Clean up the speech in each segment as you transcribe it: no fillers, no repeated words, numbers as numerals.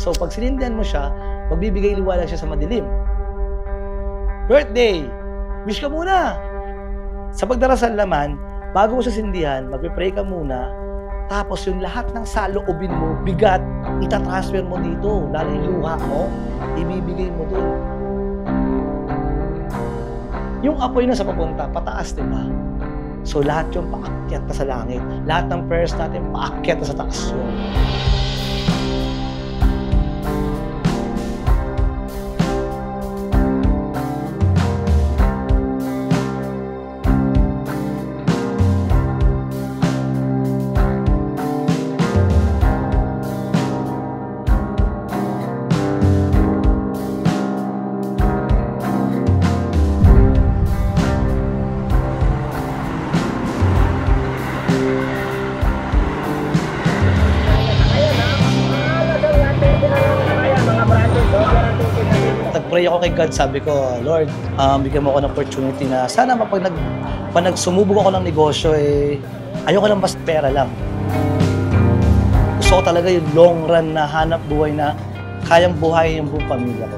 So pag sinindihan mo siya, magbibigay liwanag siya sa madilim. Birthday! Wish ka muna! Sa pagdarasal naman, bago mo siya sindihan, magpe-pray ka muna, tapos yung lahat ng saloobin mo, bigat, itatransfer mo dito. Lalo yung luha mo, ibibigay mo doon. Yung apoy na sa papunta, pataas, di ba? So lahat yung paakyat na sa langit. Lahat ng prayers natin, paakyat na sa taas yun. Nag-pray ako kay God, sabi ko, Lord, bigyan mo ako ng opportunity na sana pag nagsumubog ako ng negosyo, ayoko lang basta pera lang. Gusto ko talaga yung long run na hanap buhay na kayang buhayin yung buong pamilya ko.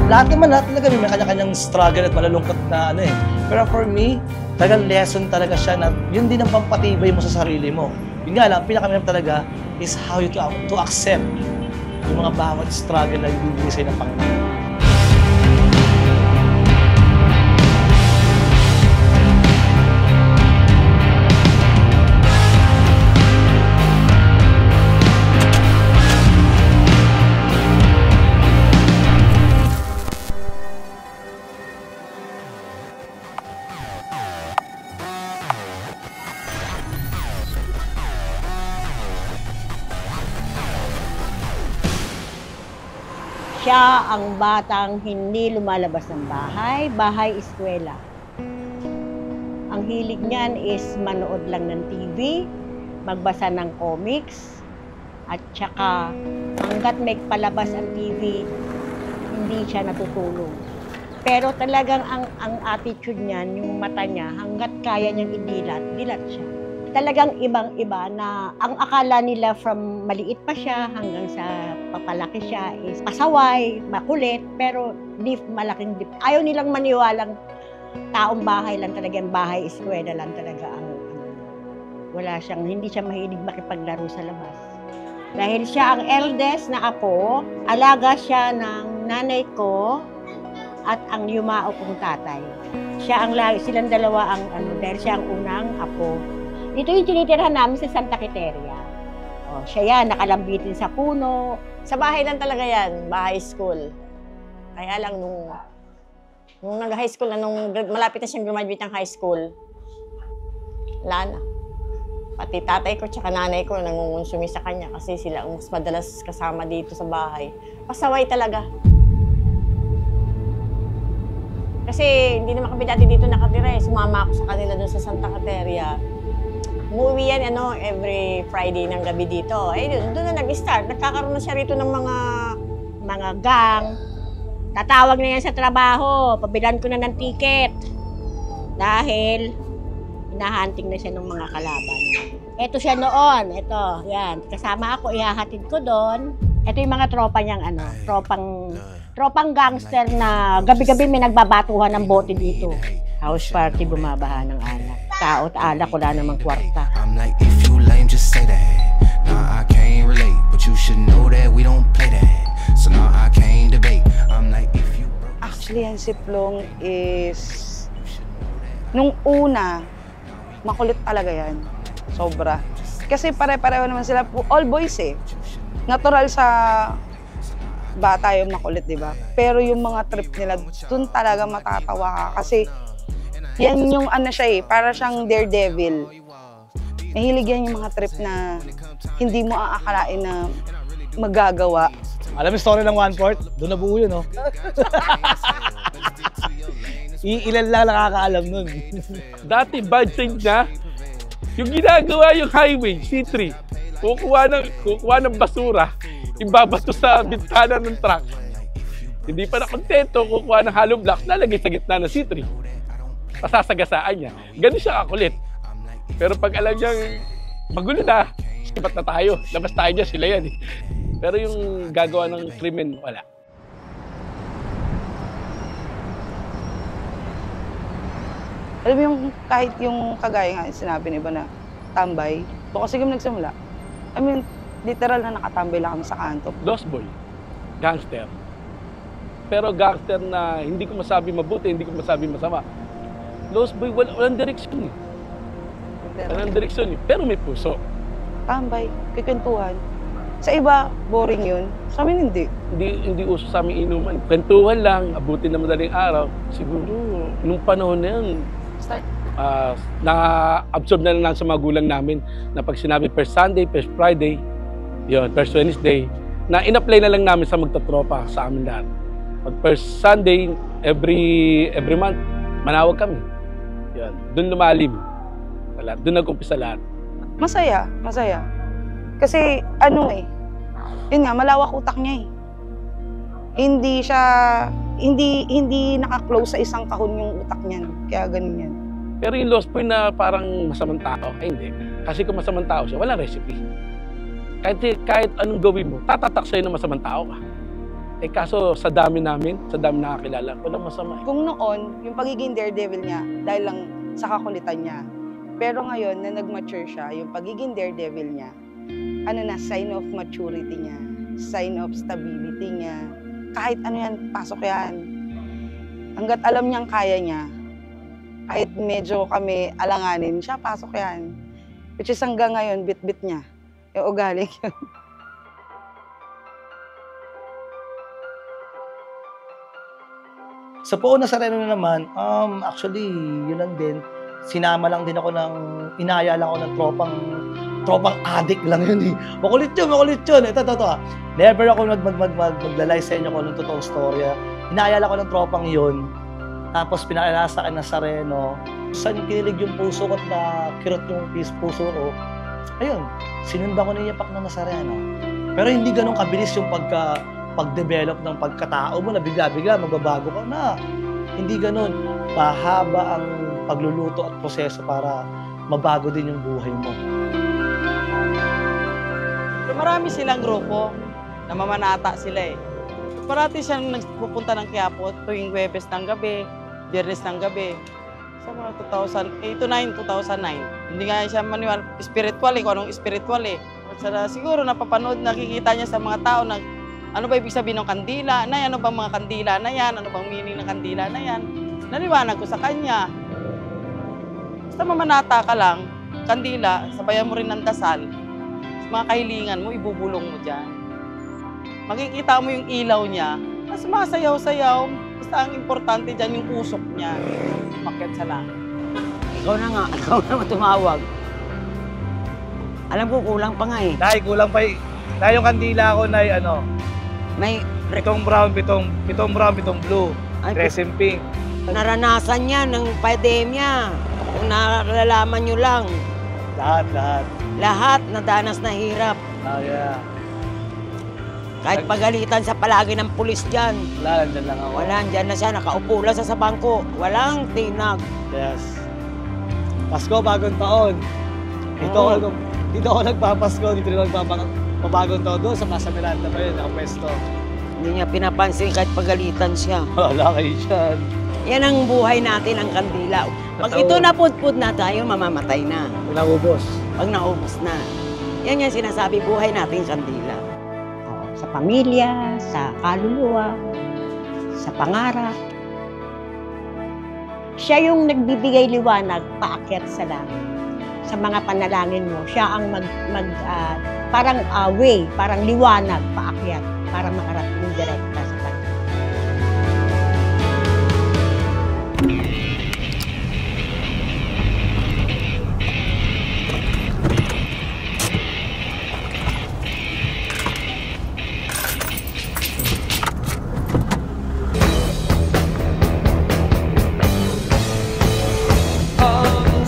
Lahat talaga may kanya-kanyang struggle at malalungkot na Pero for me, talagang lesson talaga siya na yun din ang pampatibay mo sa sarili mo. Yun nga lang, pinakamahirap talaga is how you to accept yung mga bawat struggle na ibibigay sa'yo ng Panginoon. Siya ang batang hindi lumalabas ng bahay-eskwela. Ang hilig niyan is manood lang ng TV, magbasa ng comics, at saka hanggat may palabas ang TV, hindi siya natutulog. Pero talagang ang attitude niyan, yung mata niya, hanggat kaya niyang dilat siya. Talagang ibang-iba na ang akala nila from maliit pa siya hanggang sa papalaki siya is pasaway, makulit, pero malaking deep. Ayaw nilang maniwalang taong bahay lang talaga, bahay-eskwela lang talaga ang hindi siya mahilig makipaglaro sa labas. Dahil siya ang eldest na apo, alaga siya ng nanay ko at ang yumao kong tatay. Silang dalawa dahil siya ang unang apo. Dito yung tinitirhan namin sa Santa Quiteria. Siya yan, nakalambitin sa puno. Sa bahay lang talaga yan, bahay school. Kaya lang nung nag-high school na, nung malapit na siyang graduate ng high school, wala na. Pati tatay ko tsaka nanay ko nangungonsumi sa kanya kasi sila ang mas madalas kasama dito sa bahay. Pasaway talaga. Kasi hindi naman kami dati dito nakatira Sumama ako sa kanila doon sa Santa Quiteria. Umuwi yan every Friday ng gabi dito. Doon na nag-start. Nagkakaroon na siya rito ng mga gang. Tatawag na yan sa trabaho. Pabilan ko na ng ticket. Dahil hinahunting na siya ng mga kalaban. Ito siya noon. Ito, yan. Kasama ako, ihahatid ko doon. Ito yung mga tropa niyang tropang gangster na gabi-gabi may nagbabatuhan ng bote dito. House party, bumabaha ng alak. Tao at alak, wala namang kwarta. I'm like, if you lame, just say that. Nah, I can't relate, but you should know that we don't play that. So now I can't debate. I'm like, if you... Actually, yan si Plong is... Nung una, makulit talaga yan. Sobra. Kasi pare-pareho naman sila, all boys Natural sa bata yung makulit, di ba? Pero yung mga trip nila, dun talaga matatawa ka. Kasi yan yung siya para siyang daredevil. Mahilig yan yung mga trip na hindi mo aakalain na magagawa. Alam mo yung story ng 1/4? Doon nabuo yun, no? Ilan lang nakakaalam nun. Dati budget niya, yung ginagawa yung highway, C3, kukuha ng basura, ibabato sa bintana ng truck. Hindi pa nakontento, kukuha ng hollow block, lalagay sa gitna ng C3. Pasasagasaan niya. Ganun siya kakulit. Pero pag alam niyang magulo na, sipat na tayo. Labas tayo dyan, sila yan eh. Pero yung gagawa ng krimen, wala. Alam mo yung kahit yung kagaya nga sinabi ni iba na tambay, o kasi kami nagsimula. I mean, literal na nakatambay lang kami sa kanto. Lost boy, gangster. Pero gangster na hindi ko masabi mabuti, hindi ko masabi masama. Lost boy, walang direksyon eh. Walang direksyon eh, pero may puso. Tambay, kikwentuhan. Sa iba, boring yun. Sa amin hindi. Hindi uso sa aming inuman. Kwentuhan lang, abutin na madaling araw. Siguro, nung panahon na yun, na-absorb na lang sa mga gulang namin na pag sinabi first Sunday, first Friday, yun, first Wednesday, na in-apply na lang namin sa magtatropa sa amin lahat. Pag first Sunday, every month, manawag kami. Yun, doon lumalim. Doon nag-umpisa lahat. Masaya, masaya. Kasi ano eh, yun nga, malawak utak niya eh. Hindi naka-close sa isang kahon yung utak niyan. Kaya ganun yan. Pero yung lost boy na parang masamang tao, ay hindi. Kasi kung masamang tao siya, walang recipe. Kahit anong gawin mo, tatatak sa'yo na masamang tao ka. Eh kaso sa dami namin, sa dami nakakilala, walang masama. Kung noon, yung pagiging daredevil niya, dahil lang sa kakulitan niya. Pero ngayon, na nag-mature siya, yung pagiging daredevil niya, sign of maturity niya, sign of stability niya. Kahit ano yan, pasok yan. Hanggat alam niyang kaya niya, kahit medyo kami alanganin, siya pasok yan. Which is hanggang ngayon, bit-bit niya. Yung ugali yun. Sa Poon Nazareno na naman, actually, yun lang din. Sinama lang din ako inaya lang ako ng tropang addict lang yun eh. Makulit yun. Ito. Never ako maglalay sa inyo kung anong totoong storya. Inaya lang ako ng tropang yun. Tapos pinaalala sa akin na Nazareno. Saan kinilig yung puso ko at nakirot yung puso ko. Ayun, sinundan ko na yung yapak ng Nazareno. Pero hindi ganun kabilis yung pag-develop ng pagkatao mo na bigla-bigla magbabago ka na. Hindi ganun. Mahaba ang pagluluto at proseso para mabago din yung buhay mo. Marami silang grupo na mamanata sila eh. Parati siyang nagpupunta ng Quiapo tuwing Huwebes ng gabi, Biyernes ng gabi. Sa mga 2009. Hindi nga siya maniwala, spiritual eh, kung anong spiritual eh. Siguro napapanood, nakikita niya sa mga tao na ano ba ibig sabihin ng kandila na yan, ano bang mga kandila na yan, ano bang meaning ng kandila na yan. Naliwanag ko sa kanya. Basta mamanata ka lang, kandila, sabayan mo rin ng dasal, mga kahilingan mo, ibubulong mo dyan. Makikita mo yung ilaw niya, mas masayaw-sayaw, basta ang importante dyan yung usok niya, umakyat sa langit. Ikaw na tumawag. Alam ko, kulang pa nga eh. Dahil kulang pa dahil yung kandila ko na May pitong brown, pitong blue, Ay, dressing pink. naranasan niya ng pandemya. Kung nalalaman nyo lang, Lahat. lahat nadanas na hirap. Oh, yeah. Kahit pagalitan sa palagi ng pulis dyan. Wala, nandyan lang ako. Wala, dyan na siya, nakaupo lang sa bangko. Walang tinag. Yes. Pasko, bagong taon. Dito ako nagpapasko, dito rin magpapagong taon doon sa Plaza Miranda pa yun, nakapwesto. Hindi niya pinapansin kahit pagalitan siya. Wala kayo dyan. Yan ang buhay natin, ang kandila. Pag ito napudpud na tayo, mamamatay na. Naubos. Pag naubos na. Yan yung sinasabi, buhay natin kandila. Sa pamilya, sa kaluluwa, sa pangarap. Siya yung nagbibigay liwanag paakyat sa langit. Sa mga panalangin mo, siya ang parang way, parang liwanag paakyat para makarating direkta sa kanya.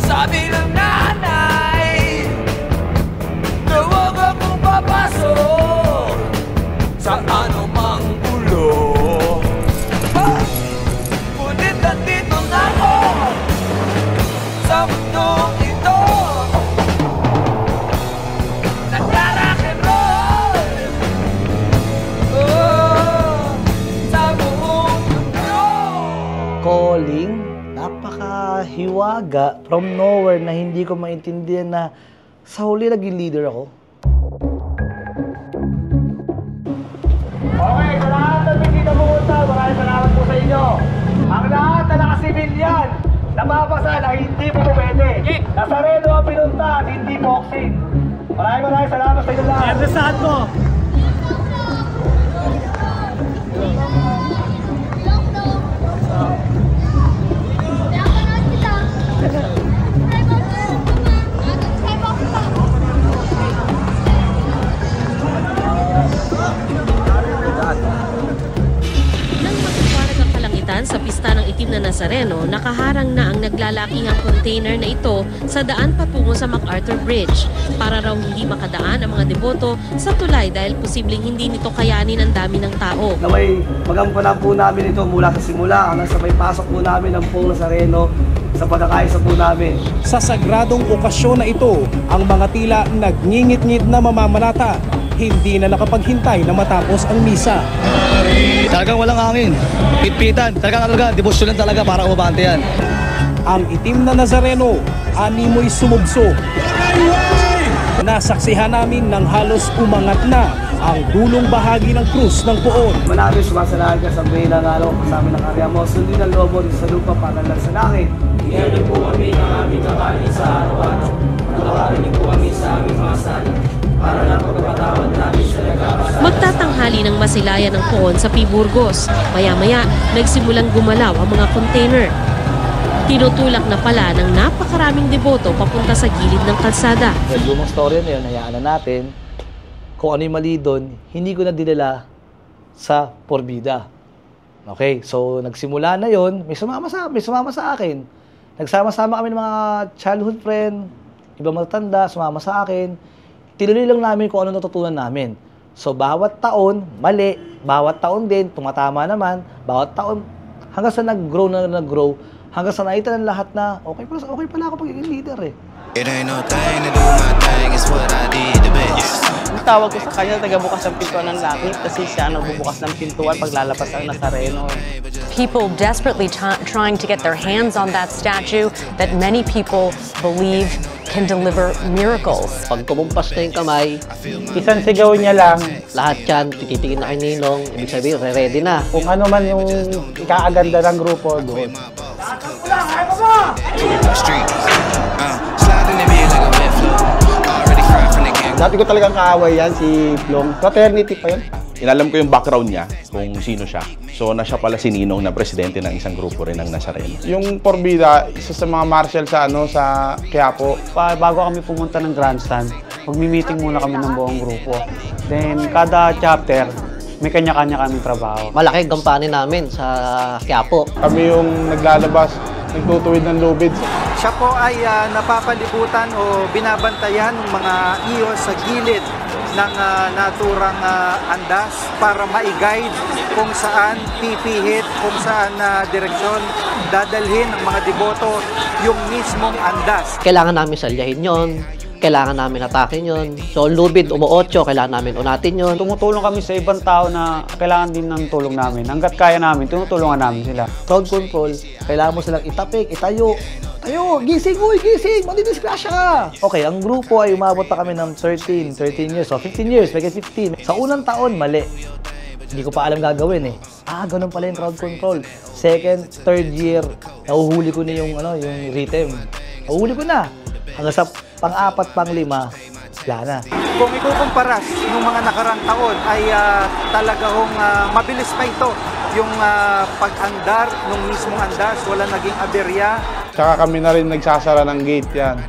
Sabi ng nanay na huwag akong papasok sa anumang gulo. hiwaga from nowhere na hindi ko maintindihan na sa huli naging leader ako. Okay, sa lahat ng bisita pumunta, maraming salamat po sa inyo. Ang lahat na nakasibilyan, nababasa na hindi po pwede. Nazareno ang pinunta, hindi boxing. Maraming salamat sa inyo lahat. Siyempre saan mo? Sa pista ng itim na Nazareno, nakaharang na ang naglalakihang container na ito sa daan patungo sa MacArthur Bridge para raw hindi makadaan ang mga deboto sa tulay dahil posibleng hindi nito kayanin ang dami ng tao. Naway magampanan po namin ito mula sa simula hanggang sa may pasok po namin ng Pong Nazareno sa pagkakaisa po namin. Sa sagradong okasyon na ito, ang mga tila nagngingit-ngit na mamamalata hindi na nakapaghintay na matapos ang misa. Talagang walang hangin. Pitpitan. Talagang debosyon lang talaga para umabante yan. Ang itim na Nazareno, animoy sumubso. Nasaksihan namin nang halos umangat na ang dulong bahagi ng krus ng Poon. Marami sumasalahan ka sa may ng kasama ng karya mo. Sundin ang lobo sa lupa para lang sa langit. Iyan po kami ng aming kakain sa araw-araw. Nakakarinig po kami sa aming mga sali. Para lang pagpapatawad namin sa nagkakasala. Magtatanghali ng masilayan ng Poon sa P. Burgos. Maya-maya, nagsimulang gumalaw ang mga container. Tinutulak na pala ng napakaraming deboto papunta sa gilid ng kalsada. Yung lumang story na yun, hayaan na natin. Kung ano yung mali doon, hindi ko na dinala sa porbida. Okay, so nagsimula na yon, may sumama sa akin. Nagsama-sama kami ng mga childhood friend, ibang matanda, sumama sa akin. Tinuloy lang namin kung ano natutunan namin. So, bawat taon, mali. Bawat taon din, tumatama naman. Bawat taon, hanggang sa nag-grow, hanggang sa nakita ng lahat na, okay pala ako pagiging leader eh. It ain't no thing to do my thing, it's what I did the best. Ang tawag ko sa kanya, tagabukas ng pintuan ng langit kasi siya ang nagbubukas ng pintuan paglalabas ang Nazareno. People desperately trying to get their hands on that statue that many people believe can deliver miracles. Pag kumumpas na yung kamay, Isang sigaw niya lang, lahat yan, tikitingin na kay Ninong, ibig sabihin, ready na. kung ano man yung ikaaganda ng grupo doon. Dati ko talagang kaaway yan, si Plong. Fraternity pa yun. Inalam ko yung background niya, kung sino siya. So, na siya pala si Ninong na presidente ng isang grupo rin ng Nazareno. Yung Porbida, isa sa mga marshal sa sa Quiapo. Bago kami pumunta ng grandstand, magmi-meeting muna kami ng buong grupo. Then, kada chapter, may kanya-kanya kaming trabaho. Malaki gampanin namin sa Quiapo. Kami yung naglalabas, nagtutuwid ng lubid. Siya po ay napapalibutan o binabantayan ng mga iyo sa gilid ng naturang andas para ma-guide kung saan pipihit, kung saan direksyon dadalhin ng mga deboto yung mismong andas. Kailangan namin salyahin yon, kailangan namin atakin yon. So lubid, umuotso, kailangan namin unatin yon. Tumutulong kami sa ibang tao na kailangan din ng tulong namin. Hanggat kaya namin, tinutulungan namin sila. Crowd control, kailangan mo silang itapik, itayo. Tayo, gising, uy, gising, mandidisgrasya ka. Okay, ang grupo ay umabot na kami ng 13 years, so 15 years, may 15. Sa unang taon, mali. Hindi ko pa alam gagawin eh. Ganun pala yung crowd control. Second, third year, nahuhuli ko na yung rhythm. Nahuhuli ko na. Hanggang sa pang-apat, pang-lima, wala na. Kung ikukumparas yung mga nakarang taon ay talaga mabilis pa ito. Yung pag-andar nung mismong andas, wala naging aberya. Tsaka kami na rin nagsasara ng gate yan.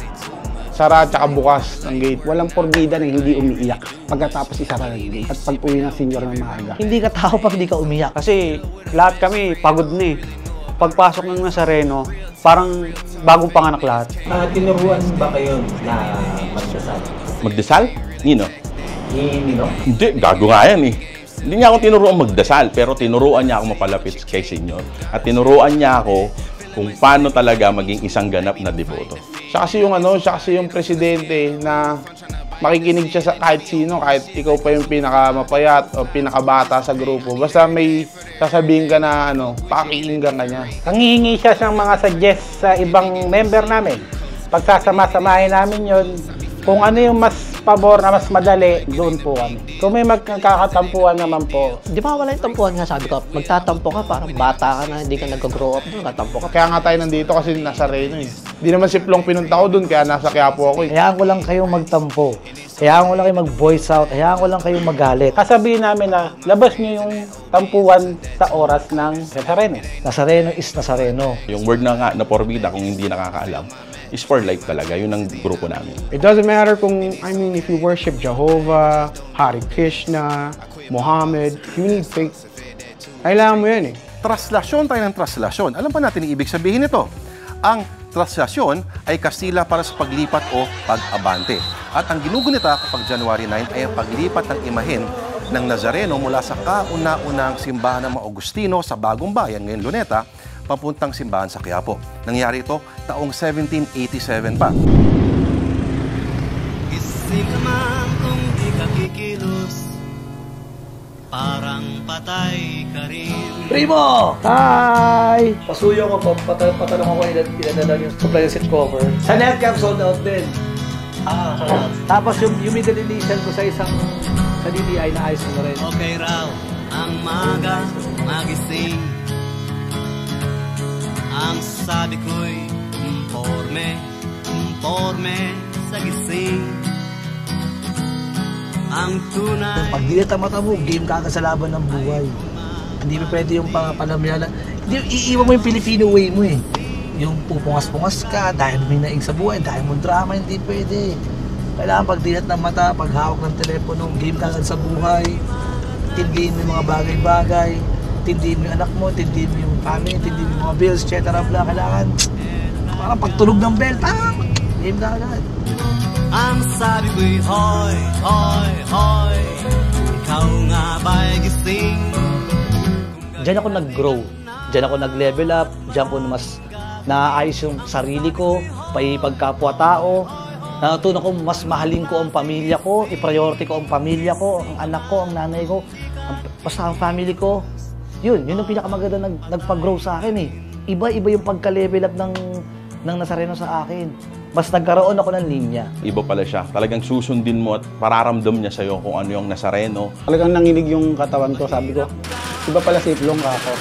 Sara tsaka bukas ng gate. Walang porbida na hindi umiiyak pagkatapos isara ng gate. At pag-uwi ng senior ng maaga. Hindi ka tao pag hindi ka umiyak. Kasi lahat kami pagod na eh. Pagpasok ng Nazareno, parang bagong panganak lahat. Tinuruan ba kayo na magdasal? Magdasal? Nino? Ni Nino? Hindi, gago nga yan eh. Hindi niya ako tinuruan magdasal, pero tinuruan niya ako mapalapit kay Senyor. At tinuruan niya ako kung paano talaga maging isang ganap na deboto. Siya kasi yung siya kasi yung presidente na makikinig siya sa kahit sino, kahit ikaw pa yung pinakamapayat o pinakabata sa grupo. Basta may sasabihin ka na pakikinggan ka niya. Nanghihingi siya ng mga suggest sa ibang member namin. Pagsasama-samahin namin yun, kung ano yung mas pabor na mas madali, doon po kami. Kung may magkakatampuhan naman po. Di ba wala yung tampuhan nga, sabi ko, magtatampo ka, parang bata ka na, hindi ka nag-grow up doon, tatampo ka. Kaya nga tayo nandito kasi nasa Reno eh. Di naman si Plong pinunta ko doon, kaya nasa Quiapo ako eh. Hayaan ko lang kayong magtampo. Hayaan ko lang kayong mag-voice out. Hayaan ko lang kayong magalit. Kasabihin namin na labas niyo yung tampuhan sa oras ng Nazareno. Nazareno is Nazareno. Yung word na nga na porbida, kung hindi nakakaalam, is for life talaga. Yun ang grupo namin. It doesn't matter if you worship Jehovah, Hare Krishna, Muhammad, you need faith. Kailangan mo yan eh. Traslasyon tayo ng traslasyon. Alam pa natin ang ibig sabihin nito. Ang traslasyon ay Kastila para sa paglipat o pag-abante. At ang ginugunita kapag January 9 ay ang paglipat ng imahen ng Nazareno mula sa kauna-unang simbahan ng mga Agustino sa Bagong Bayan, ngayon Luneta, papuntang simbahan sa Quiapo. Nangyari ito taong 1787 pa. Isip naman kung di ka kikilos, parang patay ka rin. Primo! Hi! Pasuyo ko po, patanong ako ilan na lang yung supply seat cover. Sa NetCam, sold out din. Tapos yung middle edition ko sa isang sa DDI na ayos mo rin. Okay raw ang magising. Ang sabi ko'y informe sa gising. Ang tunay. Pag di na mata mo, game ka sa laban ng buhay. Hindi pa pwede yung panamyala. Hindi, iiwan mo yung Filipino way mo eh. Yung pupungas-pungas ka, dahil may naing sa buhay, dahil mo drama, hindi pwede. Kailangan pag dilat ng mata, pag hawak ng telepono, game ka sa buhay. Tindihin mo yung mga bagay-bagay. Tindihin mo yung anak mo, tindihin mo yung family, tindihin mo yung mga bills, etc. Kailangan, parang pagtulog ng bell, game ka agad. Ang sabi ko'y hoy, hoy, hoy, ikaw nga ba'y gising? Diyan ako nag-grow, diyan ako nag-level up, diyan ko mas naayos yung sarili ko, pagkapwa-tao. Natutunan ko mas mahalin ko ang pamilya ko, i-priority ko ang pamilya ko, ang anak ko, ang nanay ko, basta ang family ko. Yun ang pinakamaganda nagpag-grow sa akin eh. Iba-iba yung pagka-level up ng Nazareno sa akin. Mas nagkaroon ako ng linya. Iba pala siya. Talagang susundin mo at pararamdam niya sa'yo kung ano yung Nazareno. Talagang nanginig yung katawan ko, sabi ko, iba pala si Plong ako.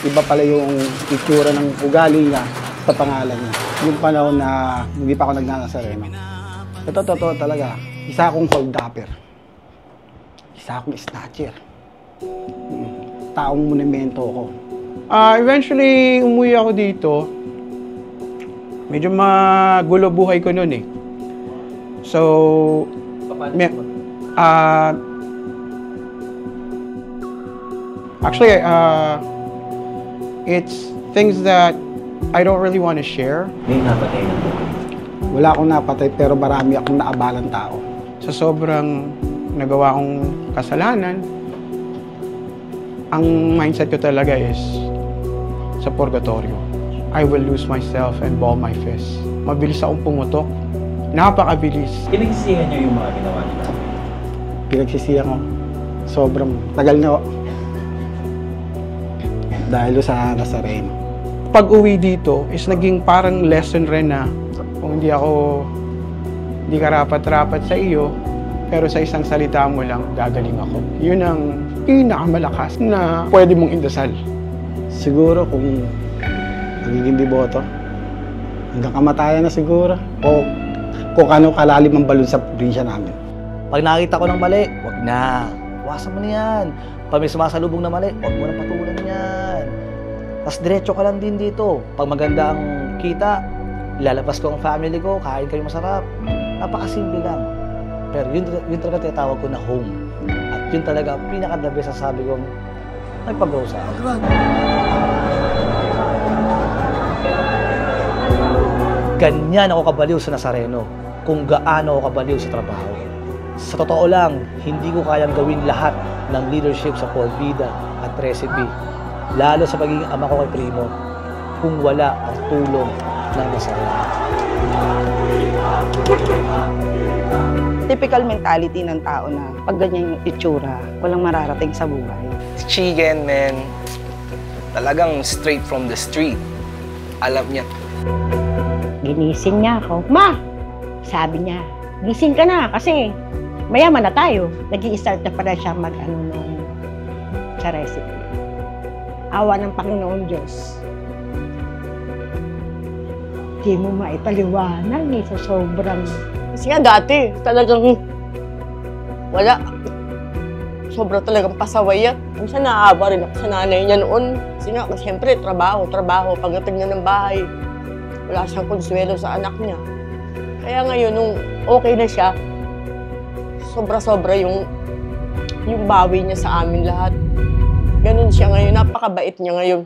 Iba pala yung itsura ng ugali niya sa pangalan niya. Yung panahon na hindi pa ako nagnanazareno. Ito, totoo talaga. Isa akong hold-upper. Isa akong snatcher. Taong monumento ko. Eventually, umuwi ako dito. Medyo magulo buhay ko noon eh. So, actually, it's things that I don't really want to share. May napatay na po? Wala akong napatay pero marami akong naabalang tao. Sa sobrang nagawa kong kasalanan, ang mindset ko talaga is sa purgatorio. I will lose myself and ball my fist. Mabilis akong pumutok. Napakabilis. Pinagsisihan niyo yung mga ginawa niyo? Pinagsisihan ko. Sobrang tagal na. Dahil sa Nazareno. Pag-uwi dito is naging parang lesson rin na kung hindi karapat-rapat sa iyo, pero sa isang salita mo lang, gagaling ako. Yun ang pinakamalakas na pwede mong indasal. Siguro kung magiging deboto, hanggang kamatayan na siguro. O kung ano kalalim ang balon sa probinsya namin. Pag nakita ko ng mali, wag na. Iwasan mo na yan. Pag may sumasalubong na mali, wag mo na patulan yan. Tapos diretso ka lang din dito. Pag maganda ang kita, ilalabas ko ang family ko, kain kayo masarap. Napakasimple lang. Pero yun talaga tinatawag ko na home. At yun talaga, pinaka-the best na sabi kong nagpag-grow sa akin. Ganyan ako kabaliw sa Nazareno, kung gaano ako kabaliw sa trabaho. Sa totoo lang, hindi ko kayang gawin lahat ng leadership sa Porbida at Recipe, lalo sa pagiging ama ko kay Primo, kung wala ang tulong ng Nazareno. typical mentality ng tao na pag ganyan yung itsura, walang mararating sa buhay. Chigen, man, talagang straight from the street. Alam niya. Ginising niya ako. Ma! Sabi niya, gising ka na kasi mayaman na tayo. Nag-i-start na pala siya sa recipe. Awa ng Panginoon Diyos. Di mo maipaliwanag eh, sa sobrang... Kasi nga dati, talagang wala. Sobra talagang pasaway yan. Minsan naaawa rin ako sa nanay niya noon. Kasi nga, siyempre, trabaho. Pagdating niya ng bahay, wala siyang konsuelo sa anak niya. Kaya ngayon, nung okay na siya, sobra-sobra yung bawi niya sa amin lahat. Ganun siya ngayon, napakabait niya ngayon.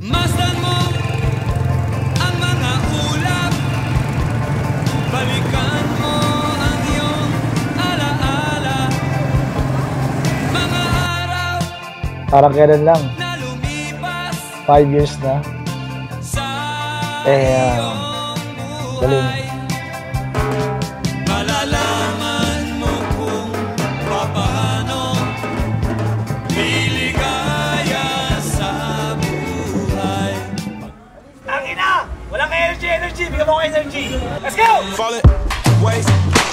Masdan mo ang mga ulap, balikan mo ang iyong alaala, mga araw Parang kailan lang. 5 years na. Galing. malalaman mo kung papaano liligaya sa buhay. Ang ina! Walang energy! Bigyan mo ko energy! Let's go! Falling ways,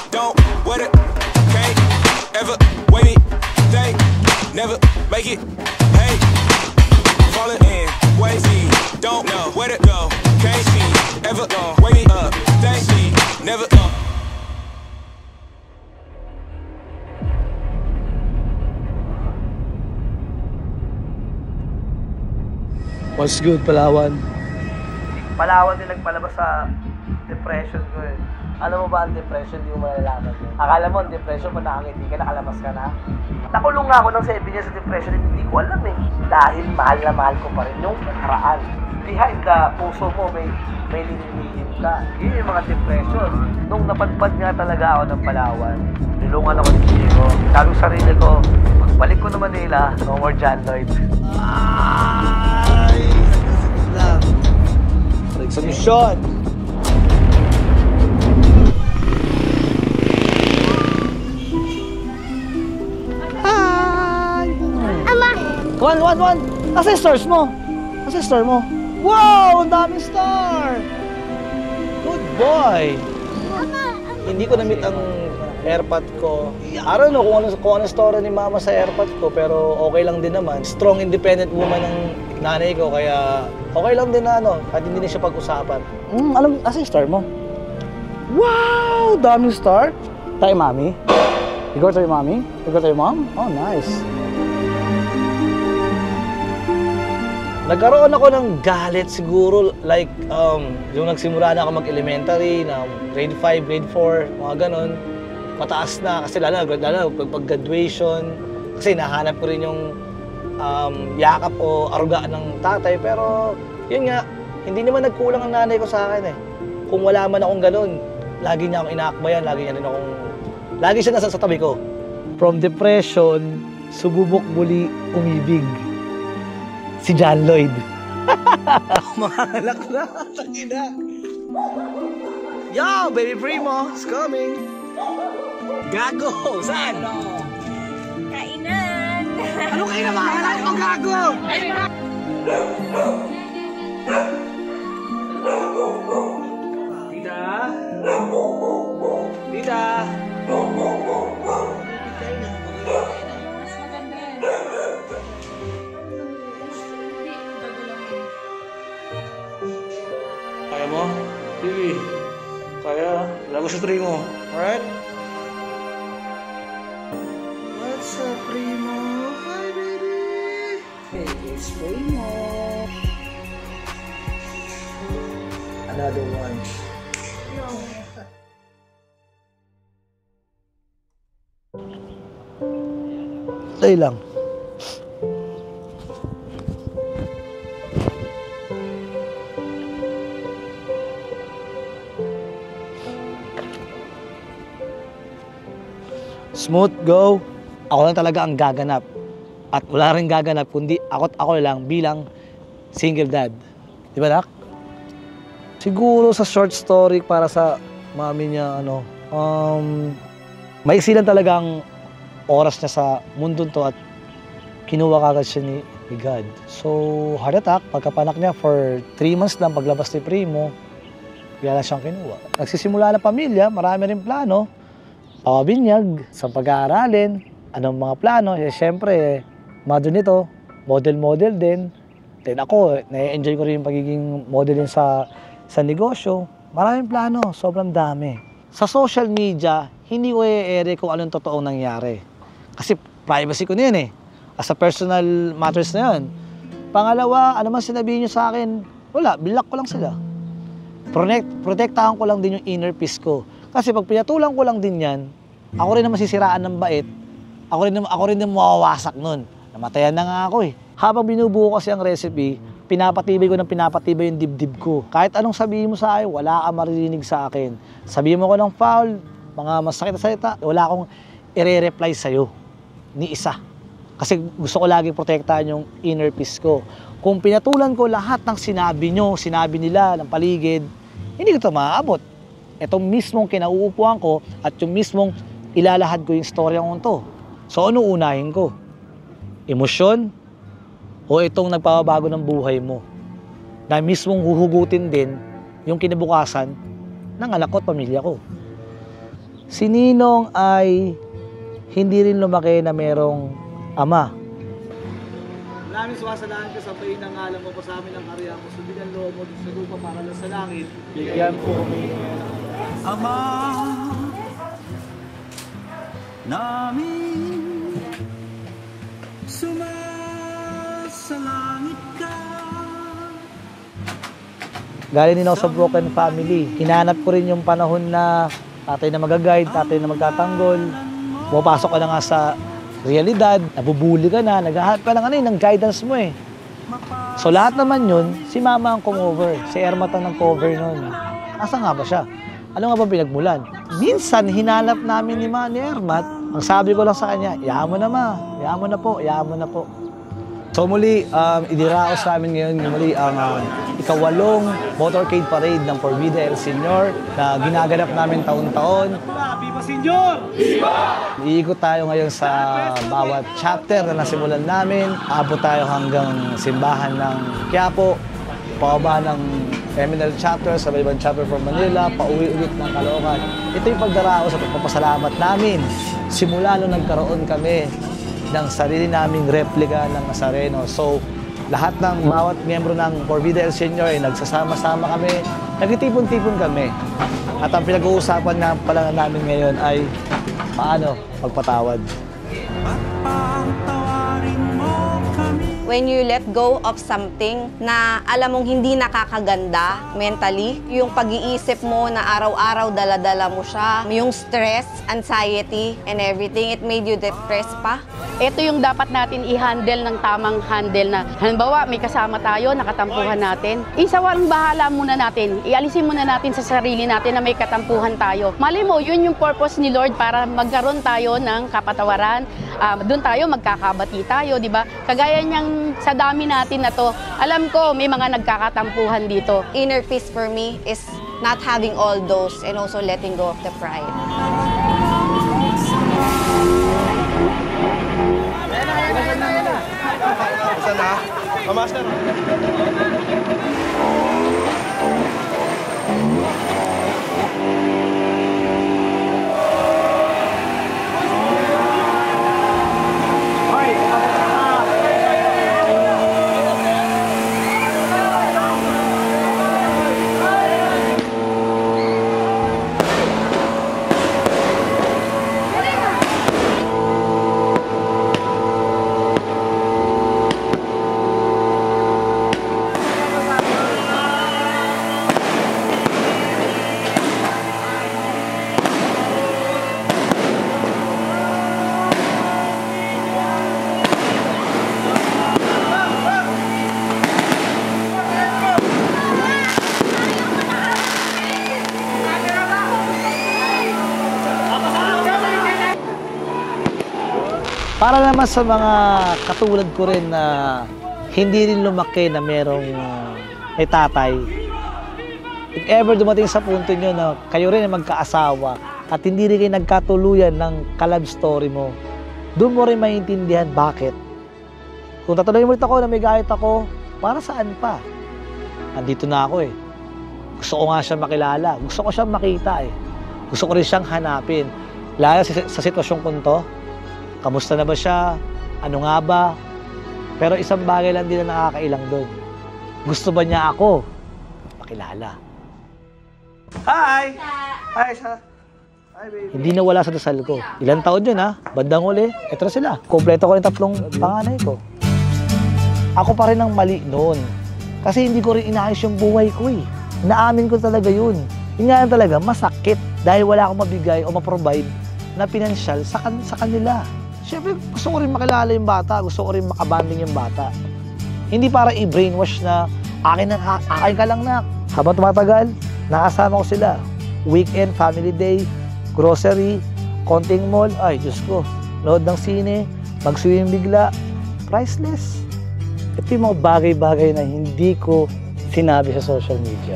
don't wet it, can't ever wait it, think, never make it, hey. Falling in ways, don't know where to go, can't see, ever wait it up, think, never What's good, Palawan? Palawan din nagpalabas sa depression ko eh. Alam mo ba ang depression, di mo malalaman yun. Akala mo ang depression, kung nakangiti ka, nakalabas ka na. Nakulong nga ako ng 7 years sa depression, hindi ko alam eh. Dahil mahal na mahal ko pa rin yung nakaraan. Behind the puso mo, may linilihim ka. Yun yung mga depression. Nung napadpad nga talaga ako ng Palawan, nilungan ako ni Chico. Sabi ko sarili ko, pagbalik ko na Manila, no more John Lloyd. Ay! Lang. Resolution! One! Nasa yung stars mo? Nasa yung star mo? Wow! Ang daming star! Good boy! Hindi ko na-meet ang airpot ko. I don't know kung ano story ni mama sa airpot ko, pero okay lang din naman. Strong, independent woman ng nanay ko, kaya okay lang din na at hindi na siya pag-usapan. Alam, nasa yung star mo? Wow! Daming star! Tayo, mami? You go to your mommy? You go to your mom? Oh, nice. Nagkaroon ako ng galit siguro, like, yung nagsimula na ako mag-elementary, na grade 5, grade 4, mga ganon. Mataas na, kasi lalo pag-graduation, kasi nahanap ko rin yung yakap o aruga ng tatay, pero yun nga, hindi naman nagkulang ang nanay ko sa akin eh. Kung wala man akong ganon, lagi niya akong inaakbayan, lagi siya nasa tabi ko. From depression, sububok muli umibig. Si John Lloyd. Mahalak na. Tangina. Yo, baby Primo. It's coming. Gago. Saan? Kainan! Ano kainan? Mahalak mo, gago! Tita? Tita? Kaya mo? Sige. Kaya. Lago sa tray mo. Alright? What's up, Primo? Hi, baby! Hey, it's Primo. Another one. Tay lang. Smooth, go. Ako lang talaga ang gaganap. At wala rin gaganap, kundi ako lang bilang single dad. Di ba, Nak? Siguro sa short story para sa mami niya, maiksi lang talagang oras niya sa mundo to at kinuha kagad siya ni God. So, heart attack, pagkapanak niya for 3 months lang, paglabas ni Primo, kaya siyang kinuha. Nagsisimula na pamilya, marami rin plano, pawabinyag, sa pag-aaralin, anong mga plano, siyempre, mother nito, model din. Then ako, na-enjoy ko rin yung pagiging modeling sa negosyo. Maraming plano, sobrang dami. Sa social media, hindi ko i-ere kung anong totoong nangyari. Kasi privacy ko na yun eh. As a personal matters na yun. Pangalawa, ano man sinabihin nyo sa akin, wala, bilak ko lang sila. Protektahan ko lang din yung inner peace ko. Kasi pag pinatulang ko lang din yan, ako rin na masisiraan ng bait, ako rin na mawawasak nun. Namatayan na nga ako eh. Habang binubuo kasi ang recipe, pinapatibay ko ng pinapatibay yung dibdib ko. Kahit anong sabihin mo sa akin, wala kang maririnig sa akin. Sabihin mo ko ng foul, mga masakit na salita, wala akong i-reply sa'yo. Ni isa. Kasi gusto ko lagi protektahan yung inner peace ko. Kung pinatulan ko lahat ng sinabi nyo, sinabi nila, ng paligid, hindi ko ito maaabot. Itong mismong kinauupuan ko at yung mismong ilalahad ko yung storya ko to. So ano unahin ko? Emosyon o itong nagpapabago ng buhay mo na mismong huhugutin din yung kinabukasan ng anak ko at pamilya ko. Si Ninong ay hindi rin lumaki na merong ama. Maraming suwasalahan ka sa pain ng alam mo po sa amin ang karya mo. Sundin ang loob mo sa lupa para lang sa langit. Bigyan po kami. Ama namin sumasalangit ka. Galing din ako sa broken family. Hinanap ko rin yung panahon na tatay na mag-guide, tatay na magtatanggol. Pumapasok ka na nga sa realidad, nabubuli ka na, naghahanap ka na ng guidance mo eh. So lahat naman yun, si mama ang cover. Si Ermat ang nag-cover nun. Asa nga ba siya? Ano nga ba pinagmulan? Minsan, hinanap namin ni Ermat. Ang sabi ko lang sa kanya, iyahan mo na ma, iyahan mo na po, iyahan mo na po. So muli, idiraos namin ngayon muli ang ika-8 motorcade parade ng Porvida El Señor na ginaganap namin taon-taon. Viva Señor! Viva! Iikot tayo ngayon sa bawat chapter na nasimulan namin. Abot tayo hanggang simbahan ng Quiapo, pababa ng Eminal Chapter sa ibang chapter from Manila, pauwi ulit ng Caloocan. Ito yung pagdaraos at pagpapasalamat namin. Simula nung nagkaroon kami ng sarili naming replika ng Nazareno. So, lahat ng bawat miyembro ng Porvida El Señor ay nagsasama-sama kami, nagtitipon-tipon kami. At ang pinag-uusapan nga pala namin ngayon ay paano magpatawad. When you let go of something na alam mong hindi nakakaganda mentally, yung pag-iisip mo na araw-araw dala-dala mo siya, yung stress, anxiety, and everything, it made you depressed pa. Ito yung dapat natin i-handle ng tamang handle na, halimbawa, may kasama tayo, nakatampuhan natin. Isawang bahala muna natin, ialisin muna natin sa sarili natin na may katampuhan tayo. Mali mo, yun yung purpose ni Lord para magkaroon tayo ng kapatawaran. Doon tayo, magkakabati tayo, di ba? Kagaya niyang sa dami natin na to, alam ko may mga nagkakatampuhan dito. Inner peace for me is not having all those and also letting go of the pride. Saan na? Mamaster. Para naman sa mga katulad ko rin na hindi rin lumaki na merong may tatay, if ever dumating sa punto nyo na kayo rin ay magkaasawa, at hindi rin kayo nagkatuluyan ng ka-love story mo, doon mo rin maintindihan bakit. Kung tatuloy mo ulit ako na may galit ako, para saan pa? Andito na ako eh. Gusto ko nga siya makilala. Gusto ko siyang makita eh. Gusto ko rin siyang hanapin. Lalo sa sitwasyon ko to, kamusta na ba siya? Ano nga ba? Pero isang bagay lang din na nakakailang doon. Gusto ba niya ako makilala? Hi! Hi, Sa. Hi, baby. Hindi nawala sa dasal ko. Ilang taon yun ha? Bandang uli, eto na sila. Kompleto ko yung 3 panganay ko. Ako pa rin ang mali noon. Kasi hindi ko rin inaayos yung buhay ko eh. Naamin ko talaga yun. Yun nga talaga, masakit. Dahil wala akong mabigay o maprovide na pinansyal sa kanila. Siyempre, gusto ko rin makilala yung bata. Gusto ko rin makabanding yung bata. Hindi para i-brainwash na akin ka lang na. Habang tumatagal, nakasama ko sila. Weekend, family day, grocery, konting mall. Ay, Diyos ko. Nood ng sine, mag-swim bigla. Priceless. Ito yung mga bagay-bagay na hindi ko sinabi sa social media.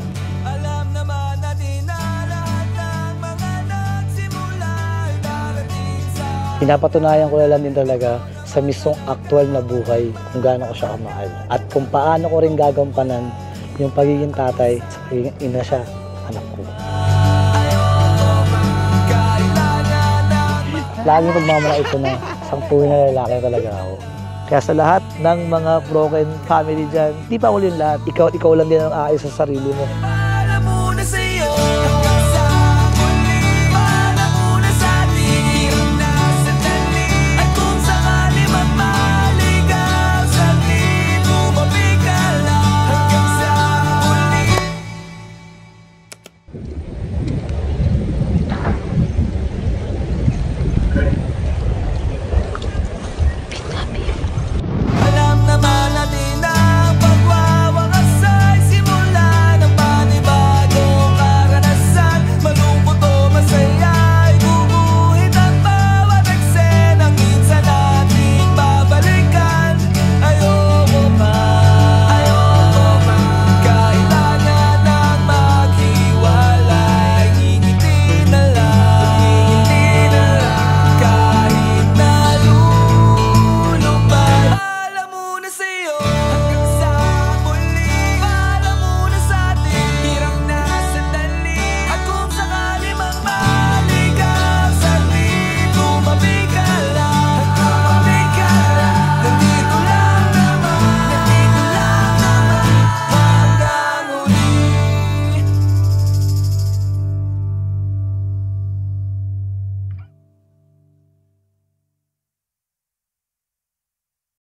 Pinapatunayan ko na lang din talaga sa mismong aktual na buhay kung gaano ko siya kamahal. At kung paano ko rin gagampanan yung pagiging tatay sa pagiging ina siya, anak ko. Laging pagmamalaki ko na isang tunay na lalaki talaga ako. Kaya sa lahat ng mga broken family dyan, di pa uli lahat, ikaw lang din ang aayos sa sarili mo.